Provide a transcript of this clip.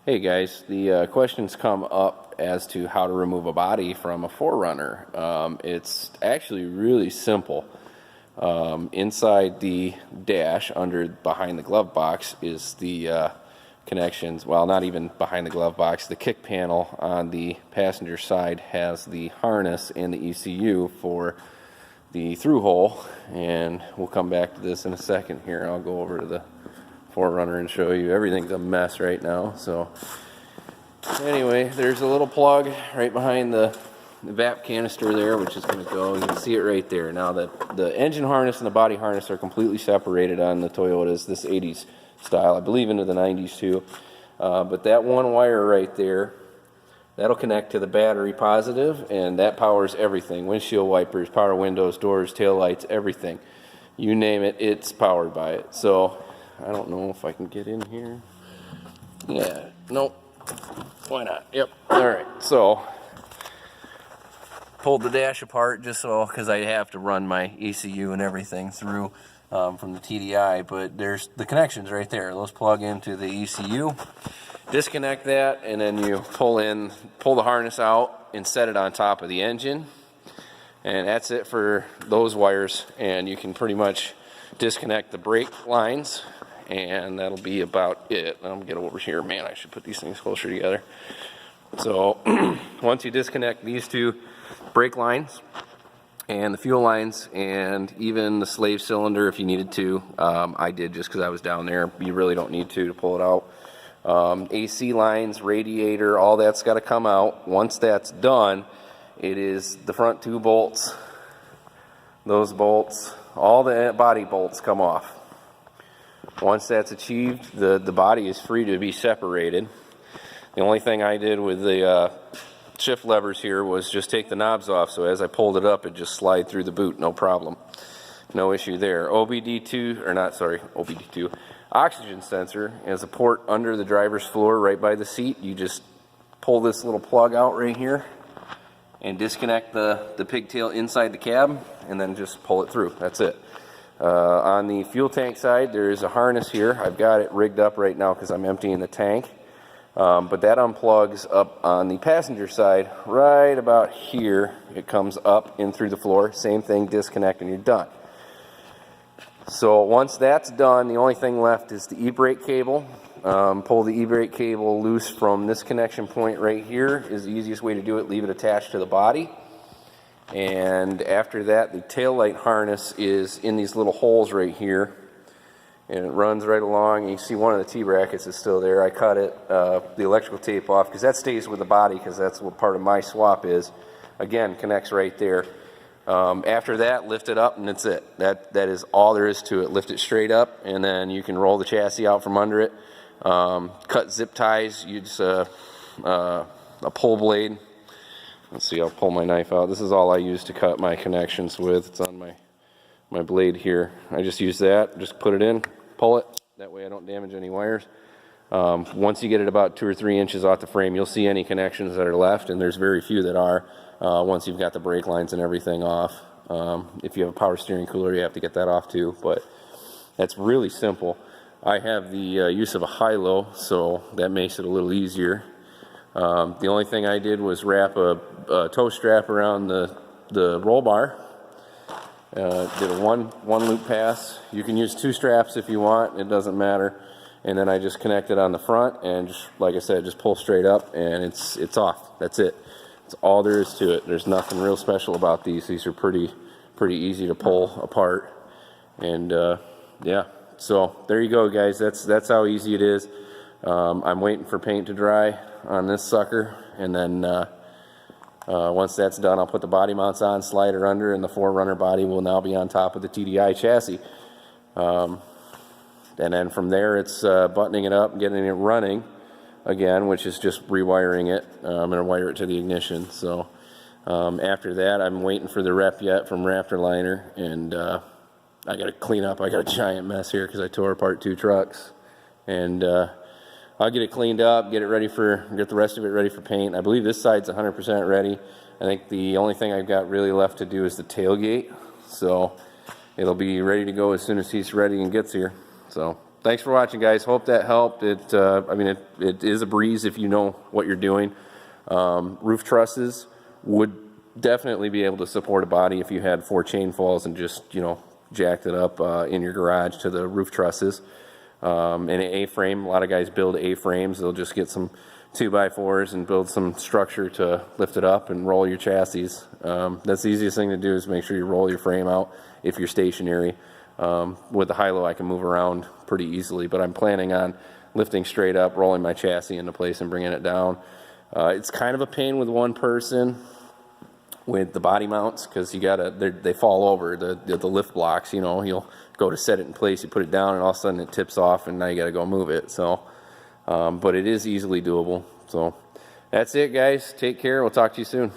Hey guys, the questions come up as to how to remove a body from a 4Runner. It's actually really simple. Inside the dash, behind the glove box, is the connections. Well, not even behind the glove box. The kick panel on the passenger side has the harness and the ECU for the through hole, and we'll come back to this in a second here. I'll go over to the 4Runner and show you. Everything's a mess right now. So anyway, there's a little plug right behind the VAP canister there, which is going to go. You can see it right there. Now that the engine harness and the body harness are completely separated on the Toyotas, this 80s style, I believe into the 90s too. But that one wire right there, that'll connect to the battery positive, and that powers everything. Windshield wipers, power windows, doors, tail lights, everything. You name it, it's powered by it. So I don't know if I can get in here. Yeah, nope. Why not? Yep. All right. So pulled the dash apart just so, because I have to run my ECU and everything through from the TDI. But there's the connections right there. Those plug into the ECU. Disconnect that, and then you pull the harness out and set it on top of the engine. And that's it for those wires. And you can pretty much disconnect the brake lines. And that'll be about it. I'll get over here. Man, I should put these things closer together. So once you disconnect these two brake lines and the fuel lines and even the slave cylinder if you needed to, I did just because I was down there. You really don't need to pull it out. AC lines, radiator, all that's got to come out. Once that's done, it is the front two bolts, those bolts, all the body bolts come off. Once that's achieved, the body is free to be separated. The only thing I did with the shift levers here was just take the knobs off, so as I pulled it up, it just slide through the boot, no problem. No issue there. OBD2, oxygen sensor has a port under the driver's floor right by the seat. You just pull this little plug out right here and disconnect the pigtail inside the cab, and then just pull it through. That's it. On the fuel tank side, there is a harness here. I've got it rigged up right now because I'm emptying the tank. But that unplugs up on the passenger side right about here. It comes up in through the floor. Same thing, disconnect, and you're done. So once that's done, the only thing left is the e-brake cable. Pull the e-brake cable loose from this connection point right here is the easiest way to do it. Leave it attached to the body. And after that, the taillight harness is in these little holes right here, and it runs right along. You see one of the T-brackets is still there. I cut it, the electrical tape off, because that stays with the body, because that's what part of my swap is. Again, connects right there. After that, lift it up, and that's it. That is all there is to it. Lift it straight up, and then you can roll the chassis out from under it. Cut zip ties, use a pull blade. Let's see, I'll pull my knife out. This is all I use to cut my connections with. It's on my blade here. I just use that, just put it in, pull it. That way I don't damage any wires. Once you get it about 2 or 3 inches off the frame, you'll see any connections that are left, and there's very few that are, once you've got the brake lines and everything off. If you have a power steering cooler, you have to get that off too, but that's really simple. I have the use of a high-low, so that makes it a little easier. The only thing I did was wrap a tow strap around the roll bar. Did a one loop pass. You can use 2 straps if you want, it doesn't matter. And then I just connect it on the front, and just, like I said, just pull straight up, and it's off. That's it. That's all there is to it. There's nothing real special about these. These are pretty easy to pull apart. And yeah, so there you go, guys. That's how easy it is. I'm waiting for paint to dry on this sucker, and then once that's done, I'll put the body mounts on, slide her under, and the 4Runner body will now be on top of the TDI chassis. And then from there, it's buttoning it up, getting it running again, which is just rewiring it. I'm going to wire it to the ignition. So after that, I'm waiting for the rep yet from Raptor Liner, and I got to clean up. I got a giant mess here because I tore apart 2 trucks, and I'll get it cleaned up, get the rest of it ready for paint. I believe this side's 100% ready. I think the only thing I've got really left to do is the tailgate. So it'll be ready to go as soon as he's ready and gets here. So thanks for watching, guys. Hope that helped. I mean, it is a breeze if you know what you're doing. Roof trusses would definitely be able to support a body if you had 4 chain falls and just, you know, jacked it up in your garage to the roof trusses. And an A-frame, a lot of guys build A-frames. They'll just get some 2x4s and build some structure to lift it up and roll your chassis. That's the easiest thing to do, is make sure you roll your frame out if you're stationary. With the high-low, I can move around pretty easily, but I'm planning on lifting straight up, rolling my chassis into place and bringing it down. It's kind of a pain with one person with the body mounts, because you gotta, they fall over the lift blocks. You know, you'll go to set it in place, you put it down, and all of a sudden it tips off, and now you gotta go move it. So, but it is easily doable. So that's it, guys. Take care. We'll talk to you soon.